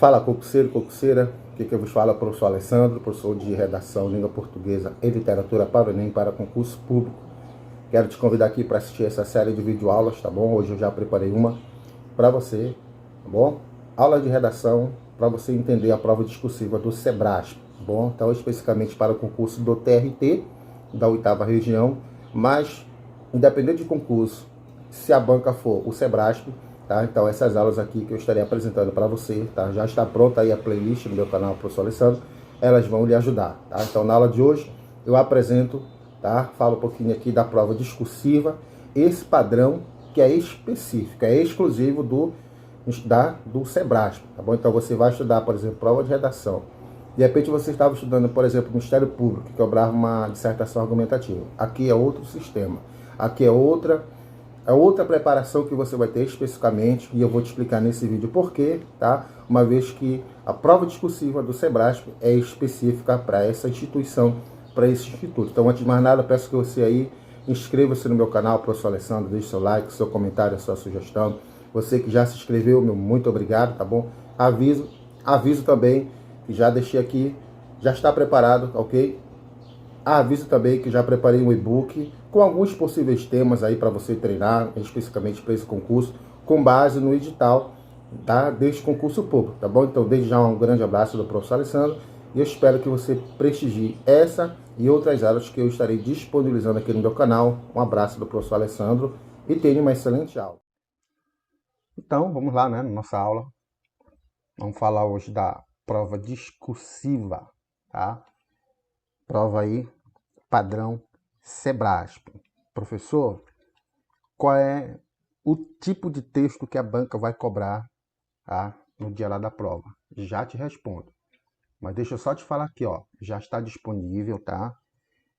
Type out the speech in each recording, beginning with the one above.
Fala concurseiro, concurseira, aqui que eu vos falo é o professor Alessandro, professor de redação, língua portuguesa e literatura para o Enem, para concurso público. Quero te convidar aqui para assistir essa série de videoaulas, tá bom? Hoje eu já preparei uma para você, tá bom? Aula de redação para você entender a prova discursiva do SEBRASP, tá bom? Então, especificamente para o concurso do TRT, da 8ª região, mas, independente de concurso, se a banca for o SEBRASP, tá? Então, essas aulas aqui que eu estarei apresentando para você, tá? Já está pronta aí a playlist no meu canal, professor Alessandro, elas vão lhe ajudar, tá? Então, na aula de hoje, eu apresento, tá? Falo um pouquinho aqui da prova discursiva, esse padrão que é específico, é exclusivo do SEBRASP, tá bom? Então, você vai estudar, por exemplo, prova de redação. De repente, você estava estudando, por exemplo, o Ministério Público, que cobrava uma dissertação argumentativa. Aqui é outro sistema. Aqui é outra preparação que você vai ter especificamente, e eu vou te explicar nesse vídeo por quê, tá? Uma vez que a prova discursiva do SEBRASP é específica para essa instituição, para esse instituto. Então, antes de mais nada, peço que você aí inscreva-se no meu canal, professor Alessandro, deixe seu like, seu comentário, sua sugestão. Você que já se inscreveu, meu muito obrigado, tá bom? Aviso também que já deixei aqui, já está preparado, ok? Aviso também que já preparei um e-book com alguns possíveis temas aí para você treinar, especificamente para esse concurso, com base no edital, tá? Deste concurso público, tá bom? Então, desde já um grande abraço do professor Alessandro e eu espero que você prestigie essa e outras aulas que eu estarei disponibilizando aqui no meu canal. Um abraço do professor Alessandro e tenha uma excelente aula. Então, vamos lá, né, na nossa aula. Vamos falar hoje da prova discursiva, tá? Prova aí, padrão SEBRASP. Professor, qual é o tipo de texto que a banca vai cobrar, tá, no dia lá da prova? Já te respondo. Mas deixa eu só te falar aqui, ó. Já está disponível, tá?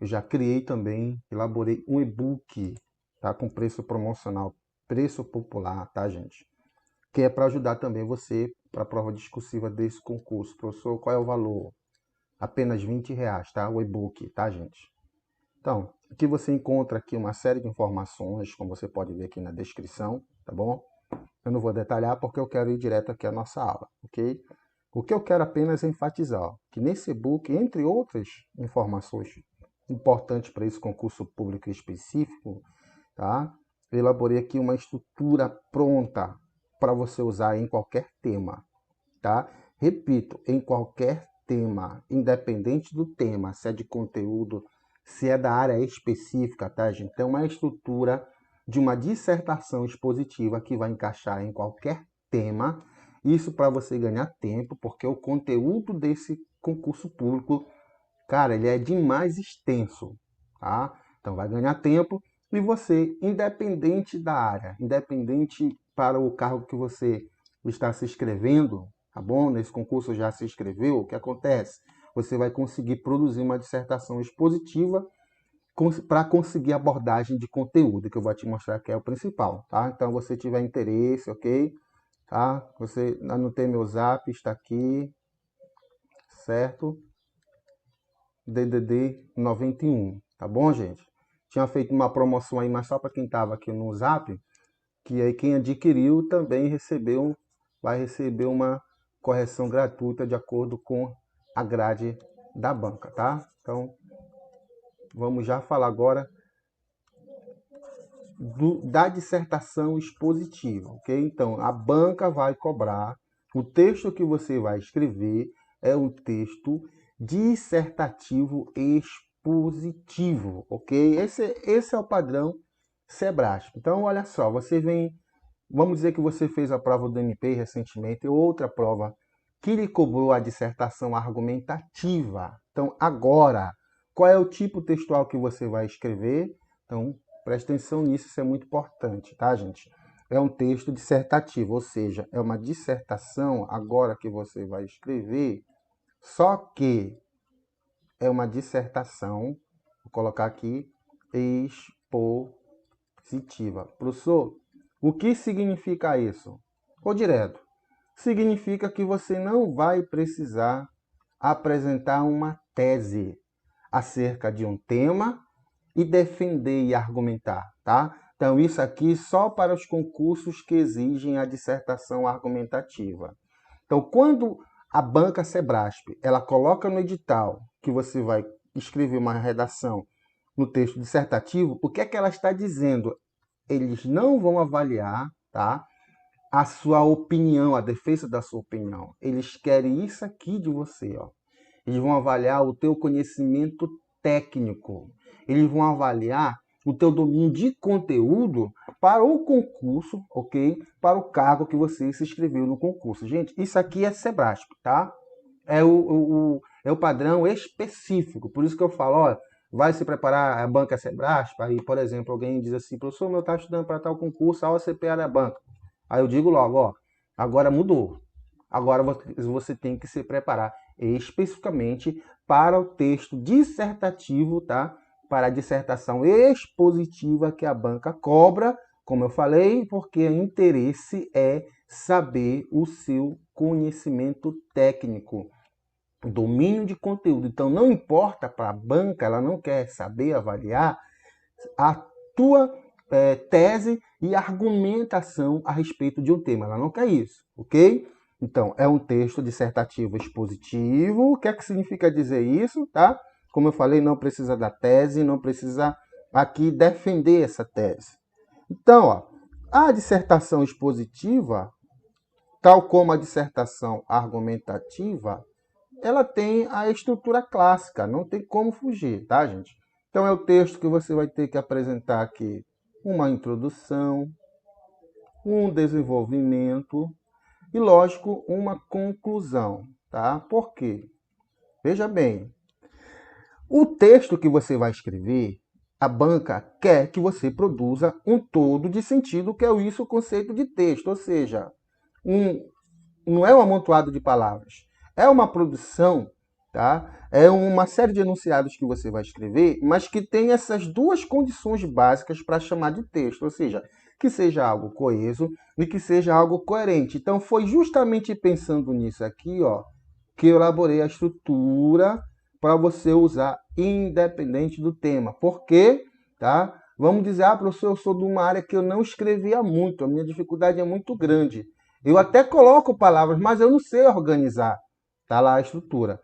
Eu já criei também, elaborei um e-book, tá? Com preço promocional, preço popular, tá, gente? Que é para ajudar também você para a prova discursiva desse concurso. Professor, qual é o valor? Apenas R$20, tá? O e-book, tá, gente? Então, aqui você encontra aqui uma série de informações, como você pode ver aqui na descrição, tá bom? Eu não vou detalhar porque eu quero ir direto aqui à nossa aula, ok? O que eu quero apenas é enfatizar, ó, que nesse e-book, entre outras informações importantes para esse concurso público específico, tá? Eu elaborei aqui uma estrutura pronta para você usar em qualquer tema, tá? Repito, em qualquer tema, independente do tema, se é de conteúdo, se é da área específica, tá, gente? Tem uma estrutura de uma dissertação expositiva que vai encaixar em qualquer tema. Isso para você ganhar tempo, porque o conteúdo desse concurso público, cara, ele é demais extenso, tá? Então vai ganhar tempo e você, independente da área, independente para o cargo que você está se inscrevendo, tá bom? Nesse concurso já se inscreveu, o que acontece? Você vai conseguir produzir uma dissertação expositiva para conseguir abordagem de conteúdo, que eu vou te mostrar que é o principal, tá? Então, você tiver interesse, ok? Tá? Você anotei meu zap, está aqui, certo? DDD 91, tá bom, gente? Tinha feito uma promoção aí, mas só para quem estava aqui no zap, que aí quem adquiriu também vai receber uma correção gratuita de acordo com a grade da banca, tá? Então, vamos já falar agora da dissertação expositiva, ok? Então, a banca vai cobrar, o texto que você vai escrever é um texto dissertativo expositivo, ok? Esse é o padrão SEBRASP. Então, olha só, você vem, vamos dizer que você fez a prova do MP recentemente, outra prova que lhe cobrou a dissertação argumentativa. Então, agora, qual é o tipo textual que você vai escrever? Então, preste atenção nisso, isso é muito importante, tá, gente? É um texto dissertativo, ou seja, é uma dissertação agora que você vai escrever, só que é uma dissertação, vou colocar aqui, expositiva. Professor, o que significa isso? Vou direto. Significa que você não vai precisar apresentar uma tese acerca de um tema e defender e argumentar, tá? Então, isso aqui só para os concursos que exigem a dissertação argumentativa. Então, quando a banca Sebrasp, ela coloca no edital que você vai escrever uma redação no texto dissertativo, o que é que ela está dizendo? Eles não vão avaliar, tá, a sua opinião, a defesa da sua opinião. Eles querem isso aqui de você, ó. Eles vão avaliar o teu conhecimento técnico. Eles vão avaliar o teu domínio de conteúdo para o concurso, ok? Para o cargo que você se inscreveu no concurso. Gente, isso aqui é Sebrasp, tá? É o padrão específico. Por isso que eu falo, ó, vai se preparar a banca Sebrasp. Aí, por exemplo, alguém diz assim, professor, eu estava estudando para tal concurso, a OCP era a banca. Aí eu digo logo, ó, agora mudou. Agora você tem que se preparar especificamente para o texto dissertativo, tá? Para a dissertação expositiva que a banca cobra, como eu falei, porque o interesse é saber o seu conhecimento técnico, o domínio de conteúdo. Então, não importa para a banca, ela não quer saber avaliar a tua tese e argumentação a respeito de um tema. Ela não quer isso, ok? Então, é um texto dissertativo expositivo. O que é que significa dizer isso, tá? Como eu falei, não precisa da tese, não precisa aqui defender essa tese. Então, ó, a dissertação expositiva, tal como a dissertação argumentativa, ela tem a estrutura clássica, não tem como fugir, tá, gente? Então, é o texto que você vai ter que apresentar aqui uma introdução, um desenvolvimento e, lógico, uma conclusão, tá? Por quê? Veja bem, o texto que você vai escrever, a banca quer que você produza um todo de sentido, que é isso o conceito de texto, ou seja, não é um amontoado de palavras, é uma produção, tá? É uma série de enunciados que você vai escrever, mas que tem essas duas condições básicas para chamar de texto, ou seja, que seja algo coeso e que seja algo coerente. Então, foi justamente pensando nisso aqui, ó, que eu elaborei a estrutura para você usar independente do tema. Por quê? Tá? Vamos dizer, professor, eu sou de uma área que eu não escrevia muito, a minha dificuldade é muito grande. Eu até coloco palavras, mas eu não sei organizar. Tá lá a estrutura.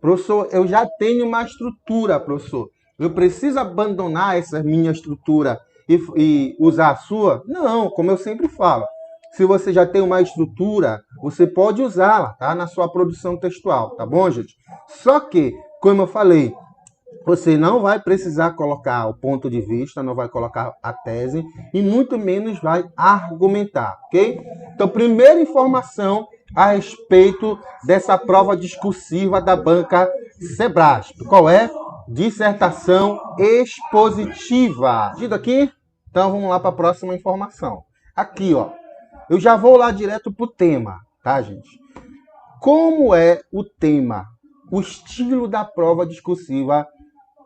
Professor, eu já tenho uma estrutura, professor. Eu preciso abandonar essa minha estrutura e usar a sua? Não, como eu sempre falo. Se você já tem uma estrutura, você pode usá-la, tá? Na sua produção textual, tá bom, gente? Só que, como eu falei, você não vai precisar colocar o ponto de vista, não vai colocar a tese e muito menos vai argumentar, ok? Então, primeira informação a respeito dessa prova discursiva da banca Sebrasp. Qual é? Dissertação expositiva. Dito aqui? Então, vamos lá para a próxima informação. Aqui, ó. Eu já vou lá direto para o tema, tá, gente? Como é o tema? O estilo da prova discursiva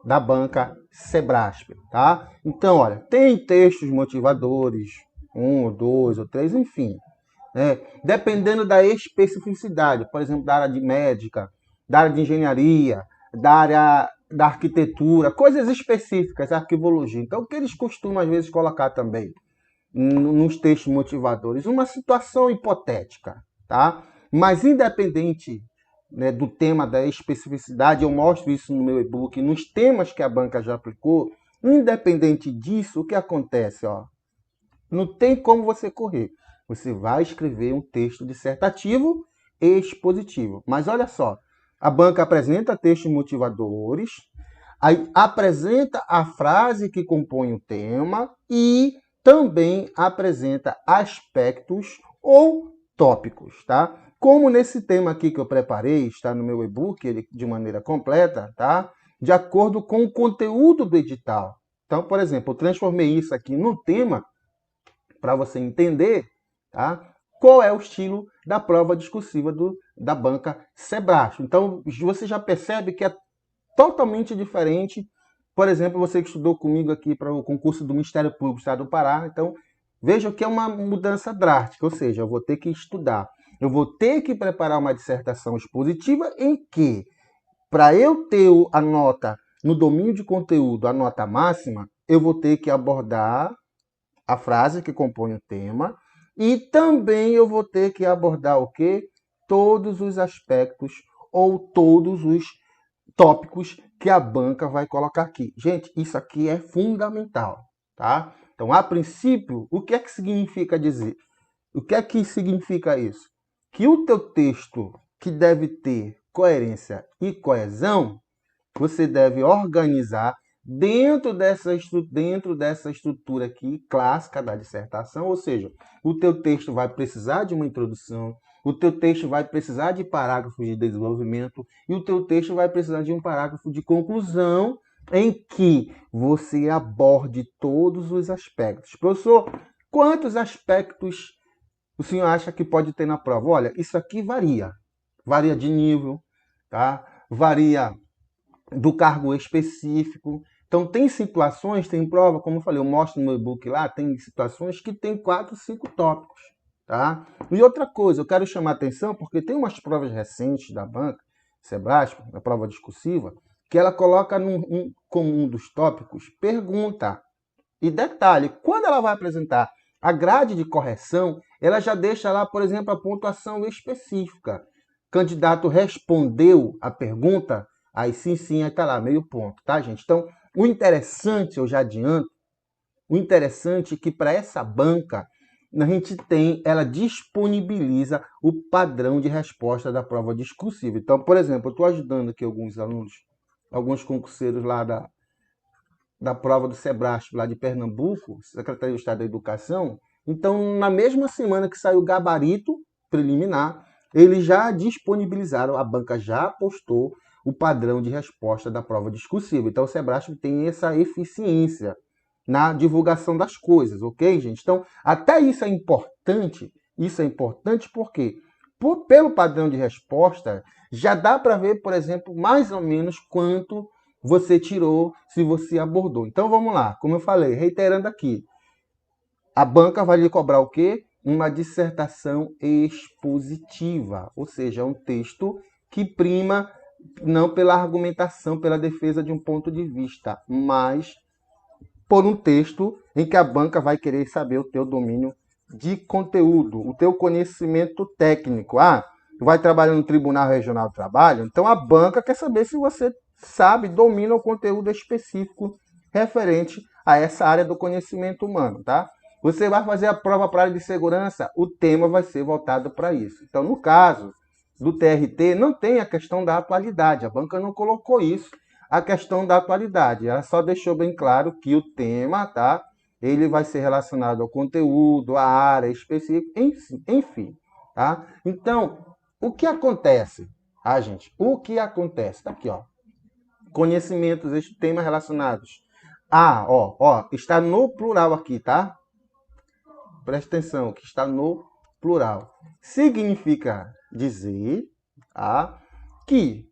da banca Sebrasp, tá? Então, olha, tem textos motivadores, 1, 2 ou 3, enfim. Dependendo da especificidade, por exemplo, da área de médica, da área de engenharia, da área da arquitetura, coisas específicas, arquivologia. Então, o que eles costumam, às vezes, colocar também nos textos motivadores? Uma situação hipotética, tá? Mas, independente, né, do tema, da especificidade, eu mostro isso no meu e-book, nos temas que a banca já aplicou, independente disso, o que acontece? Ó, não tem como você correr. Você vai escrever um texto dissertativo expositivo. Mas olha só, a banca apresenta textos motivadores, aí apresenta a frase que compõe o tema e também apresenta aspectos ou tópicos, tá? Como nesse tema aqui que eu preparei, está no meu e-book, ele de maneira completa, tá? De acordo com o conteúdo do edital. Então, por exemplo, eu transformei isso aqui no tema para você entender, tá? Qual é o estilo da prova discursiva da banca Sebrasp. Então, você já percebe que é totalmente diferente. Por exemplo, você que estudou comigo aqui para o concurso do Ministério Público do Estado do Pará, então veja que é uma mudança drástica, ou seja, eu vou ter que estudar, eu vou ter que preparar uma dissertação expositiva em que, para eu ter a nota no domínio de conteúdo, a nota máxima, eu vou ter que abordar a frase que compõe o tema e também eu vou ter que abordar o quê? todos os aspectos ou todos os tópicos que a banca vai colocar aqui. Gente, isso aqui é fundamental, tá? Então, a princípio, o que é que significa dizer? O que é que significa isso? Que o teu texto, que deve ter coerência e coesão, você deve organizar dentro dessa estrutura aqui clássica da dissertação, ou seja, o teu texto vai precisar de uma introdução, o teu texto vai precisar de parágrafos de desenvolvimento e o teu texto vai precisar de um parágrafo de conclusão em que você aborde todos os aspectos. Professor, quantos aspectos o senhor acha que pode ter na prova? Olha, isso aqui varia. Varia de nível, tá? Varia do cargo específico. Então, tem situações, tem prova, como eu falei, eu mostro no meu e-book lá, tem situações que tem 4, 5 tópicos, tá? E outra coisa, eu quero chamar a atenção, porque tem umas provas recentes da banca, Sebrasp, na prova discursiva, que ela coloca como um dos tópicos, pergunta. E detalhe, quando ela vai apresentar a grade de correção, ela já deixa lá, por exemplo, a pontuação específica. Candidato respondeu a pergunta, aí sim, aí tá lá, meio ponto, tá, gente? Então, o interessante, eu já adianto, o interessante é que para essa banca, a gente ela disponibiliza o padrão de resposta da prova discursiva. Então, por exemplo, eu estou ajudando aqui alguns alunos, alguns concurseiros lá da prova do Sebrasp, lá de Pernambuco, Secretaria do Estado da Educação. Então, na mesma semana que saiu o gabarito preliminar, eles já disponibilizaram, a banca já postou o padrão de resposta da prova discursiva. Então, o Sebrasp tem essa eficiência na divulgação das coisas, ok, gente? Então, até isso é importante. Isso é importante porque, pelo padrão de resposta, já dá para ver, por exemplo, mais ou menos quanto você tirou, se você abordou. Então, vamos lá. Como eu falei, reiterando aqui, a banca vai lhe cobrar o quê? Uma dissertação expositiva, ou seja, um texto que prima não pela argumentação, pela defesa de um ponto de vista, mas por um texto em que a banca vai querer saber o teu domínio de conteúdo, o teu conhecimento técnico. Ah, vai trabalhar no Tribunal Regional do Trabalho? Então a banca quer saber se você sabe, domina o conteúdo específico referente a essa área do conhecimento humano, tá? Você vai fazer a prova para a área de segurança, o tema vai ser voltado para isso. Então, no caso do TRT, não tem a questão da atualidade, a banca não colocou isso, a questão da atualidade, ela só deixou bem claro que o tema, tá? Ele vai ser relacionado ao conteúdo, à área específica, enfim, tá? Então, o que acontece? Ah, gente, o que acontece? Tá aqui, ó. Conhecimentos, este tema relacionados. Ah, ó, está no plural aqui, tá? Presta atenção, que está no plural. Significa dizer, tá, que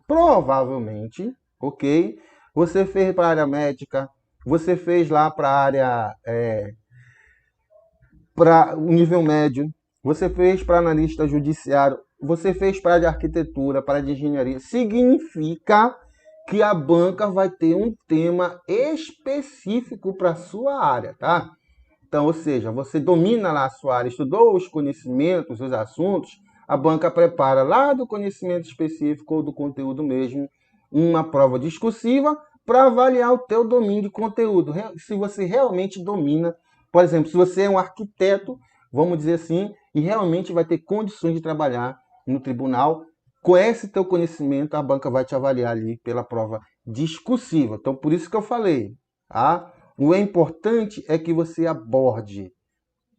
provavelmente, ok, você fez para a área médica, você fez lá para a área, para o nível médio, você fez para analista judiciário, você fez para a área de arquitetura, para a área de engenharia. Significa que a banca vai ter um tema específico para a sua área, tá? Então, ou seja, você domina lá a sua área, estudou os conhecimentos, os assuntos, a banca prepara lá do conhecimento específico ou do conteúdo mesmo uma prova discursiva para avaliar o teu domínio de conteúdo. Se você realmente domina, por exemplo, se você é um arquiteto, vamos dizer assim, e realmente vai ter condições de trabalhar no tribunal, com esse teu conhecimento, a banca vai te avaliar ali pela prova discursiva. Então, por isso que eu falei, tá? O importante é que você aborde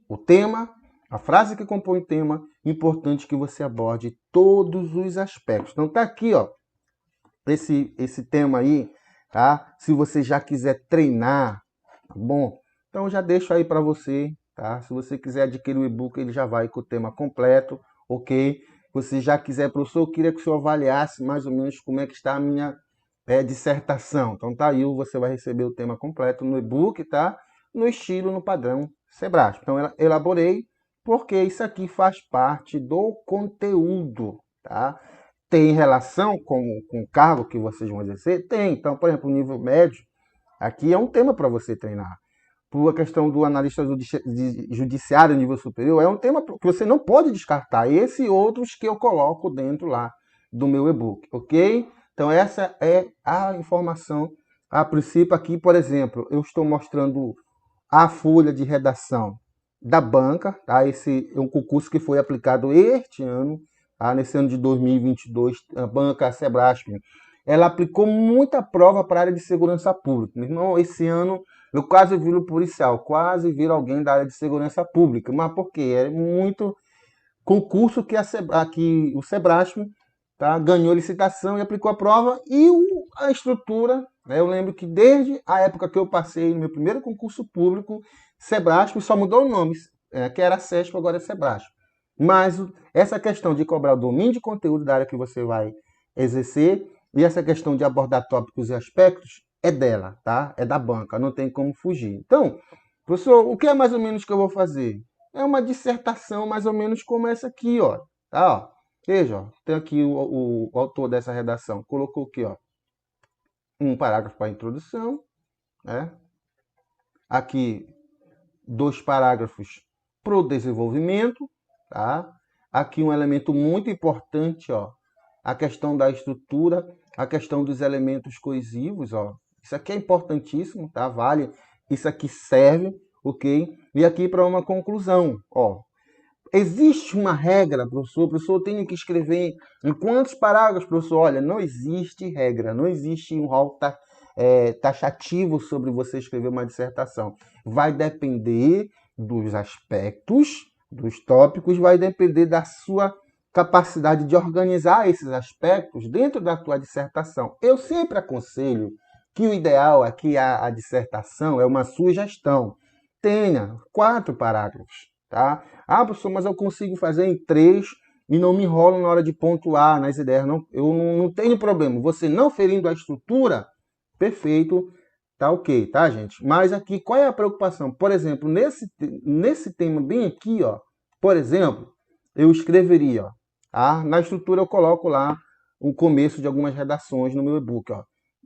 o tema, a frase que compõe o tema, importante que você aborde todos os aspectos. Então tá aqui, ó, esse tema aí, tá? Se você já quiser treinar, tá bom? Então eu já deixo aí para você, tá? Se você quiser adquirir o e-book, ele já vai com o tema completo, ok? Se você já quiser, professor, eu queria que o senhor avaliasse mais ou menos como é que está a minha dissertação. Então tá aí, você vai receber o tema completo no e-book, tá? No estilo, no padrão Sebrasp. Então eu elaborei porque isso aqui faz parte do conteúdo, tá? Tem relação com o cargo que vocês vão exercer? Tem. Então, por exemplo, o nível médio, aqui é um tema para você treinar. por a questão do analista judiciário nível superior, é um tema que você não pode descartar. Esse e outros que eu coloco dentro lá do meu e-book, ok? Então essa é a informação a princípio aqui, por exemplo, eu estou mostrando a folha de redação da banca, tá? Esse é um concurso que foi aplicado este ano, tá? Nesse ano de 2022, a banca Sebrasp, ela aplicou muita prova para a área de segurança pública. Meu irmão, esse ano eu quase viro policial, quase viro alguém da área de segurança pública. Mas por quê? É muito concurso que o Sebrasp, tá, ganhou licitação e aplicou a prova, e a estrutura, né, eu lembro que desde a época que eu passei no meu primeiro concurso público, Sebrasp só mudou o nome, que era SESP, agora é Sebrasp. Mas essa questão de cobrar o domínio de conteúdo da área que você vai exercer e essa questão de abordar tópicos e aspectos é dela, tá? É da banca, não tem como fugir. Então, professor, o que é mais ou menos que eu vou fazer? É uma dissertação mais ou menos como essa aqui, ó. Tá, ó. Veja, ó, tem aqui o autor dessa redação. Colocou aqui, ó, um parágrafo para a introdução, né? Aqui, 2 parágrafos para o desenvolvimento, tá? Aqui um elemento muito importante, ó, a questão da estrutura, a questão dos elementos coesivos, ó. Isso aqui é importantíssimo, tá? Vale, isso aqui serve, ok? E aqui para uma conclusão, ó. Existe uma regra, professor? O professor tem que escrever em quantos parágrafos, professor? Olha, não existe regra, não existe um rol taxativo sobre você escrever uma dissertação. Vai depender dos aspectos, dos tópicos, vai depender da sua capacidade de organizar esses aspectos dentro da tua dissertação. Eu sempre aconselho que o ideal aqui, a dissertação, é uma sugestão. Tenha 4 parágrafos, tá? Ah, professor, mas eu consigo fazer em 3 e não me enrolo na hora de pontuar nas ideias. Não, eu não tenho problema. Você não ferindo a estrutura, perfeito, tá ok, tá, gente? Mas aqui, qual é a preocupação? Por exemplo, nesse tema bem aqui, ó, por exemplo, eu escreveria, ó, tá? Na estrutura eu coloco lá o começo de algumas redações no meu e-book, ó.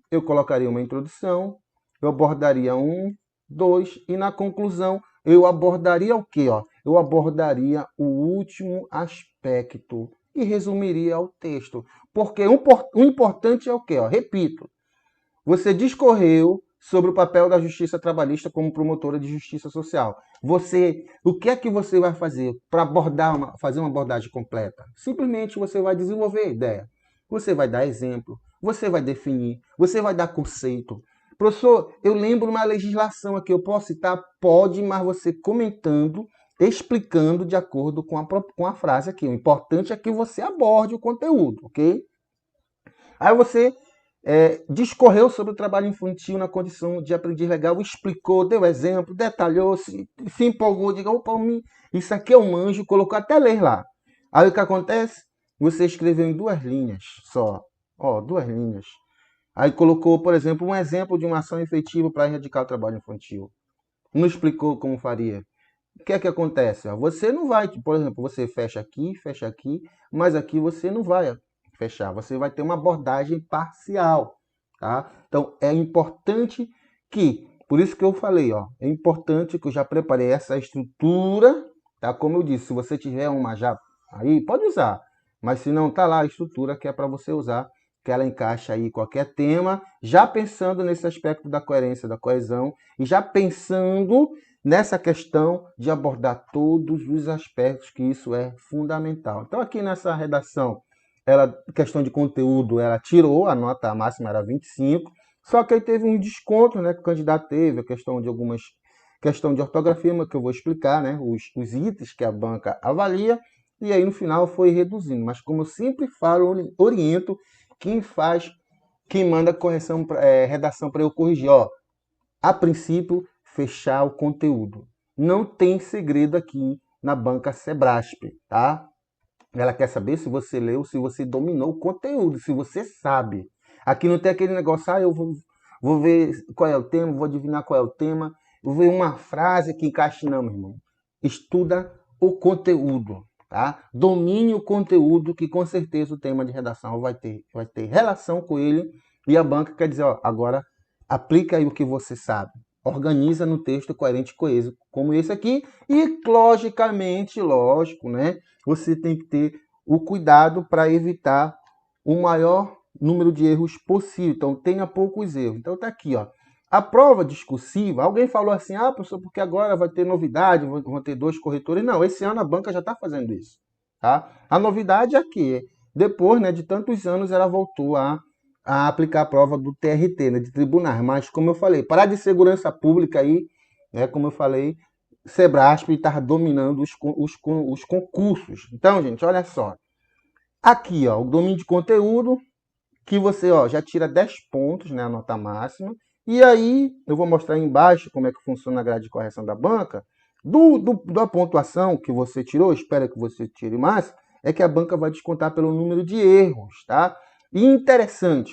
Eu colocaria uma introdução, eu abordaria 1, 2, e na conclusão eu abordaria o quê? Ó? Eu abordaria o último aspecto e resumiria o texto. Porque o importante é o quê? Ó? Repito, você discorreu sobre o papel da justiça trabalhista como promotora de justiça social. O que é que você vai fazer para fazer uma abordagem completa? Simplesmente você vai desenvolver a ideia. Você vai dar exemplo, você vai definir, você vai dar conceito. Professor, eu lembro uma legislação aqui, eu posso citar? Pode, mas você comentando, explicando de acordo com a frase aqui. O importante é que você aborde o conteúdo, ok? Aí você discorreu sobre o trabalho infantil na condição de aprendiz legal, explicou, deu exemplo, detalhou, se empolgou, diga, opa, isso aqui é um anjo, colocou até ler lá. Aí o que acontece? Você escreveu em 2 linhas só, ó, 2 linhas. Aí colocou, por exemplo, um exemplo de uma ação efetiva para erradicar o trabalho infantil. Não explicou como faria. O que é que acontece? Você não vai, por exemplo, você fecha aqui, mas aqui você não vai fechar. Você vai ter uma abordagem parcial, tá? Então, é importante por isso que eu falei, ó, é importante que eu já preparei essa estrutura, tá? Como eu disse, se você tiver uma já aí, pode usar. Mas se não, tá lá a estrutura que é para você usar, que ela encaixa aí qualquer tema, já pensando nesse aspecto da coerência, da coesão, e já pensando nessa questão de abordar todos os aspectos, que isso é fundamental. Então, aqui nessa redação, questão de conteúdo, ela tirou, a nota máxima era 25, só que aí teve um desconto, né, que o candidato teve, a questão de ortografia, que eu vou explicar, né, os itens que a banca avalia, e aí no final foi reduzindo. Mas como eu sempre falo, oriento quem manda correção, redação para eu corrigir, ó, a princípio, fechar o conteúdo. Não tem segredo aqui na banca Sebrasp, tá? Ela quer saber se você leu, se você dominou o conteúdo, se você sabe. Aqui não tem aquele negócio, eu vou ver qual é o tema, vou adivinhar qual é o tema, vou ver uma frase que encaixe. Não, meu irmão. Estuda o conteúdo, tá? Domine o conteúdo, que com certeza o tema de redação vai ter relação com ele, e a banca quer dizer, ó, agora aplica aí o que você sabe. organiza no texto coerente e coeso, como esse aqui, e logicamente, lógico, né? Você tem que ter o cuidado para evitar o maior número de erros possível. Então, tenha poucos erros. Então, tá aqui, ó. A prova discursiva, alguém falou assim, ah, professor, porque agora vai ter novidade, vão ter 2 corretores. Não, esse ano a banca já está fazendo isso, tá? A novidade é que, depois, né, de tantos anos, ela voltou a aplicar a prova do TRT, né, de tribunais. Mas, como eu falei, para a de segurança pública aí, né, como eu falei, Sebrasp está dominando os concursos. Então, gente, olha só. Aqui, ó, o domínio de conteúdo, que você já tira 10 pontos, né, a nota máxima. E aí, eu vou mostrar aí embaixo como é que funciona a grade de correção da banca. Da pontuação que você tirou, espero que você tire mais, é que a banca vai descontar pelo número de erros, tá? E interessante,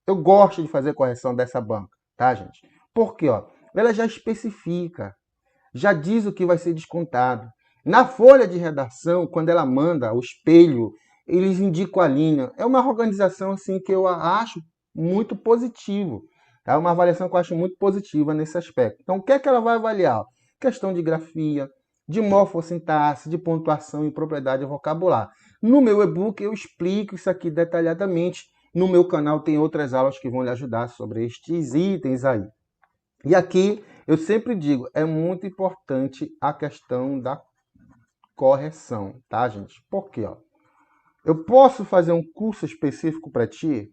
eu gosto de fazer correção dessa banca, tá, gente? Porque, ela já especifica, já diz o que vai ser descontado. Na folha de redação, quando ela manda o espelho, eles indicam a linha. É uma organização assim que eu acho muito positivo. É uma avaliação que eu acho muito positiva nesse aspecto. Então, o que é que ela vai avaliar? Questão de grafia, de morfossintaxe, de pontuação e propriedade vocabular. No meu e-book eu explico isso aqui detalhadamente. No meu canal tem outras aulas que vão lhe ajudar sobre estes itens aí. E aqui eu sempre digo, é muito importante a questão da correção, tá, gente? Por quê? Eu posso fazer um curso específico para ti?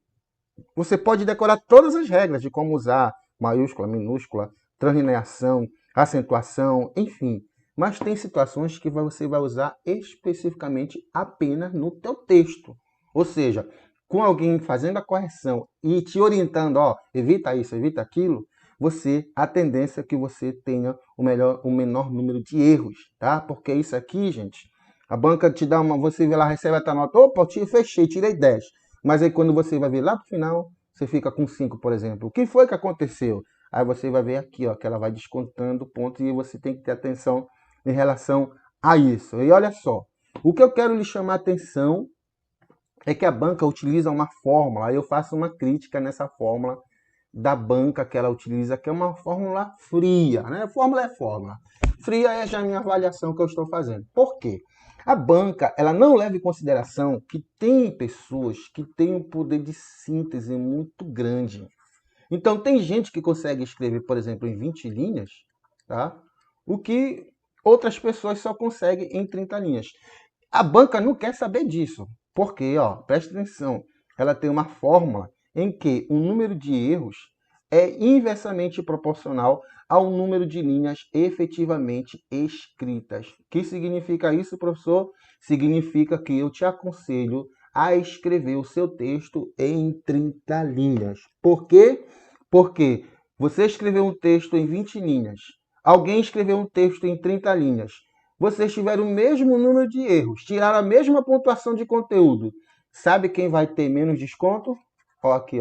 Você pode decorar todas as regras de como usar maiúscula, minúscula, translineação, acentuação, enfim. Mas tem situações que você vai usar especificamente apenas no teu texto. Ou seja, com alguém fazendo a correção e te orientando, evita isso, evita aquilo, a tendência é que você tenha o menor número de erros, tá? Porque isso aqui, gente, a banca te dá você vê lá, recebe a tua nota, opa, eu fechei, tirei 10. Mas aí quando você vai ver lá pro final, você fica com 5, por exemplo. O que foi que aconteceu? Aí você vai ver aqui, que ela vai descontando pontos e você tem que ter atenção em relação a isso. E olha só, o que eu quero lhe chamar a atenção é que a banca utiliza uma fórmula, aí eu faço uma crítica nessa fórmula da banca que ela utiliza, que é uma fórmula fria, né? Fórmula é fórmula. Fria é já a minha avaliação que eu estou fazendo. Por quê? A banca, ela não leva em consideração que tem pessoas que têm um poder de síntese muito grande. Então, tem gente que consegue escrever, por exemplo, em 20 linhas, tá? O que outras pessoas só conseguem em 30 linhas. A banca não quer saber disso. Porque, preste atenção, ela tem uma fórmula em que o número de erros é inversamente proporcional ao número de linhas efetivamente escritas. O que significa isso, professor? Significa que eu te aconselho a escrever o seu texto em 30 linhas. Por quê? Porque você escreveu um texto em 20 linhas, alguém escreveu um texto em 30 linhas, vocês tiveram o mesmo número de erros, tiraram a mesma pontuação de conteúdo. Sabe quem vai ter menos desconto? Aqui,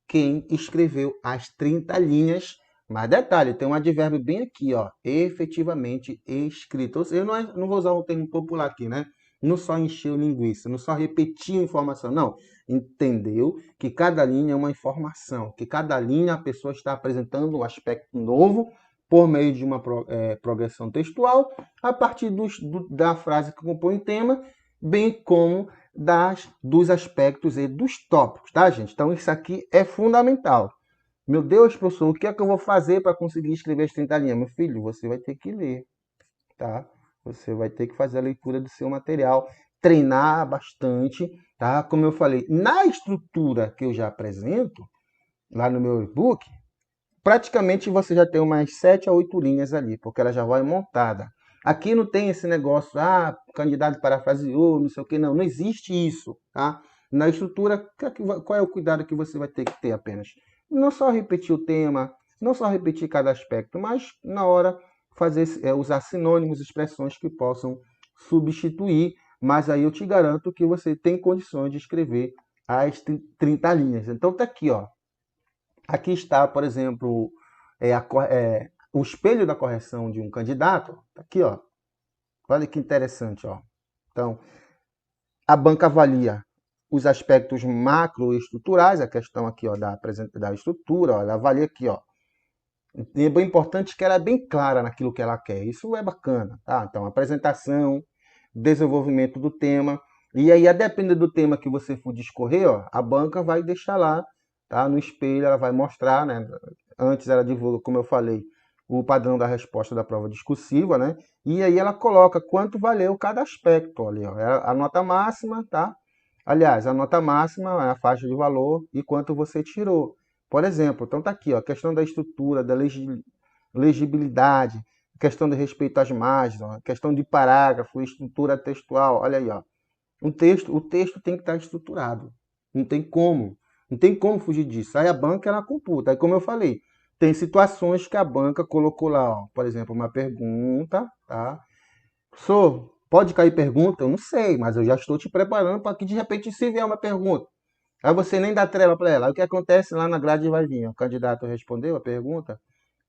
quem escreveu as 30 linhas. Mas detalhe, tem um advérbio bem aqui, efetivamente escrito. Ou seja, eu não vou usar um termo popular aqui, né? Não só encheu linguiça, não só repetiu informação, não. Entendeu que cada linha é uma informação, que cada linha a pessoa está apresentando um aspecto novo por meio de uma progressão textual, a partir da frase que compõe o tema, bem como dos aspectos e dos tópicos, tá, gente? Então, isso aqui é fundamental. Meu Deus, professor, o que é que eu vou fazer para conseguir escrever as 30 linhas? Meu filho, você vai ter que ler, tá? Você vai ter que fazer a leitura do seu material, treinar bastante, tá? Como eu falei, na estrutura que eu já apresento, lá no meu e-book, praticamente você já tem umas 7 a 8 linhas ali, porque ela já vai montada. Aqui não tem esse negócio, candidato parafraseou, não sei o que, não existe isso, tá? Na estrutura, qual é o cuidado que você vai ter que ter apenas? Não só repetir o tema, não só repetir cada aspecto, mas na hora usar sinônimos, expressões que possam substituir, mas aí eu te garanto que você tem condições de escrever as 30 linhas. Então tá aqui, Aqui está, por exemplo, o espelho da correção de um candidato. Tá aqui, olha que interessante. Então, a banca avalia os aspectos macroestruturais, a questão aqui da estrutura, ela avalia aqui, E é bem importante que ela é bem clara naquilo que ela quer. Isso é bacana, tá? Então, apresentação, desenvolvimento do tema. E aí, a depender do tema que você for discorrer, ó, a banca vai deixar lá, tá? No espelho, ela vai mostrar, né? Antes ela divulga, como eu falei, o padrão da resposta da prova discursiva, né? E aí ela coloca quanto valeu cada aspecto ali, ó. É a nota máxima, tá? Aliás, a nota máxima é a faixa de valor e quanto você tirou. Por exemplo, então tá aqui, ó, a questão da estrutura, da legibilidade, questão de respeito às margens, ó, questão de parágrafo, estrutura textual, olha aí, ó. O texto tem que estar estruturado. Não tem como. Não tem como fugir disso. Aí a banca ela computa. Aí como eu falei, tem situações que a banca colocou lá, ó, por exemplo, uma pergunta, tá? Pode cair pergunta? Eu não sei, mas eu já estou te preparando para que de repente se vier uma pergunta. Aí você nem dá trela para ela. Aí o que acontece lá na grade vai vir? O candidato respondeu a pergunta?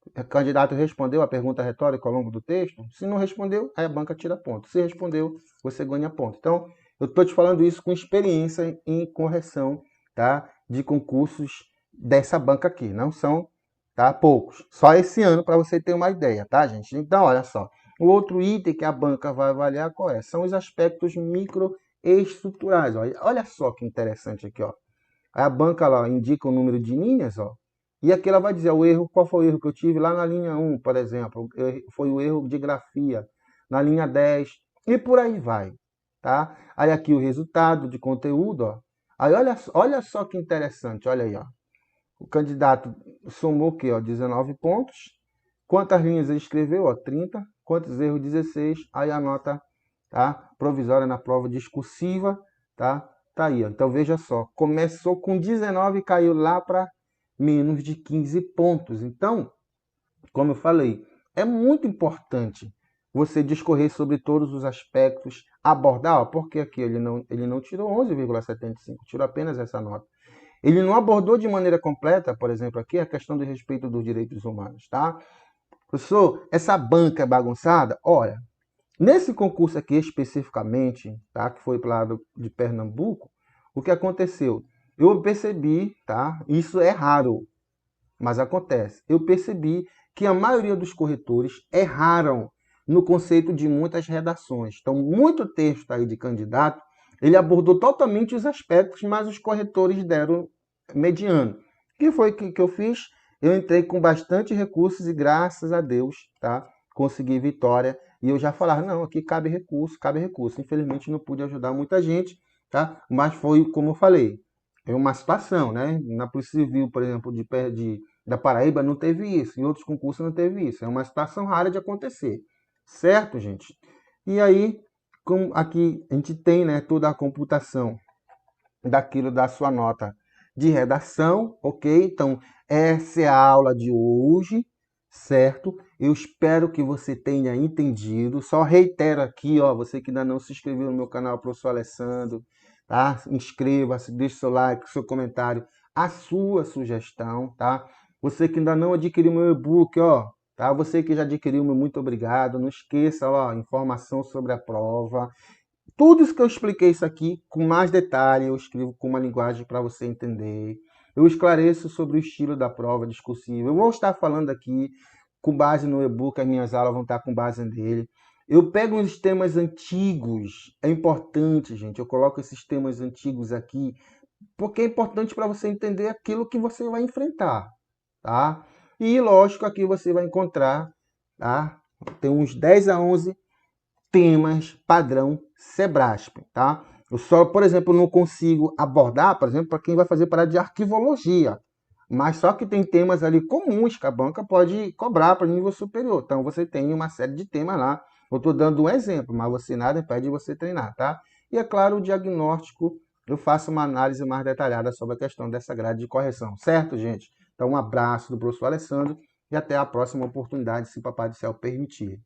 O candidato respondeu a pergunta retórica ao longo do texto? Se não respondeu, aí a banca tira ponto. Se respondeu, você ganha ponto. Então, eu estou te falando isso com experiência em correção, tá, de concursos dessa banca aqui. Não são, tá, poucos. Só esse ano para você ter uma ideia, tá, gente? Então, olha só. O outro item que a banca vai avaliar qual é? São os aspectos microestruturais. Olha só que interessante aqui, ó. Aí a banca lá indica o número de linhas, ó, e aqui ela vai dizer o erro, qual foi o erro que eu tive lá na linha 1, por exemplo, foi o erro de grafia, na linha 10, e por aí vai, tá? Aí aqui o resultado de conteúdo, ó. Aí olha só que interessante, olha aí, ó. O candidato somou o quê, ó? 19 pontos. Quantas linhas ele escreveu, ó? 30. Quantos erros? 16. Aí a nota, tá, provisória na prova discursiva, tá? Tá aí, ó. Então veja só, começou com 19 e caiu lá para menos de 15 pontos. Então, como eu falei, é muito importante você discorrer sobre todos os aspectos, abordar, ó, porque aqui ele não tirou 11,75, tirou apenas essa nota. Ele não abordou de maneira completa, por exemplo, aqui a questão do respeito dos direitos humanos, tá? Professor, essa banca é bagunçada? Olha, nesse concurso aqui especificamente, tá, que foi para o lado de Pernambuco, o que aconteceu? Eu percebi, tá? Isso é raro, mas acontece. Eu percebi que a maioria dos corretores erraram no conceito de muitas redações. Então, muito texto aí de candidato, ele abordou totalmente os aspectos, mas os corretores deram mediano. O que foi que eu fiz? Eu entrei com bastante recursos e graças a Deus, tá? Consegui vitória. E eu já falava, não, aqui cabe recurso, cabe recurso. Infelizmente não pude ajudar muita gente, tá? Mas foi como eu falei, é uma situação, né? Na Polícia Civil, por exemplo, da Paraíba não teve isso, em outros concursos não teve isso. É uma situação rara de acontecer, certo, gente? E aí, como aqui a gente tem, né, toda a computação daquilo da sua nota de redação, ok? Então, essa é a aula de hoje, certo? Eu espero que você tenha entendido. Só reitero aqui, ó, você que ainda não se inscreveu no meu canal, professor Alessandro, tá? Inscreva-se, deixe seu like, seu comentário, a sua sugestão, tá? Você que ainda não adquiriu meu e-book, ó, tá? Você que já adquiriu, meu muito obrigado. Não esqueça, ó, informação sobre a prova. Tudo isso que eu expliquei isso aqui, com mais detalhe, eu escrevo com uma linguagem para você entender. Eu esclareço sobre o estilo da prova discursiva. Eu vou estar falando aqui com base no e-book, as minhas aulas vão estar com base nele. Eu pego uns temas antigos, é importante, gente, eu coloco esses temas antigos aqui, porque é importante para você entender aquilo que você vai enfrentar, tá? E, lógico, aqui você vai encontrar, tá? Tem uns 10 a 11 temas padrão Sebrasp, tá? Eu só, por exemplo, não consigo abordar, por exemplo, para quem vai fazer parada de arquivologia, mas só que tem temas ali comuns que a banca pode cobrar para nível superior. Então você tem uma série de temas lá. Eu estou dando um exemplo, mas você nada impede de você treinar, tá? E é claro, o diagnóstico, eu faço uma análise mais detalhada sobre a questão dessa grade de correção, certo, gente? Então um abraço do professor Alessandro e até a próxima oportunidade, se o Papai do Céu permitir.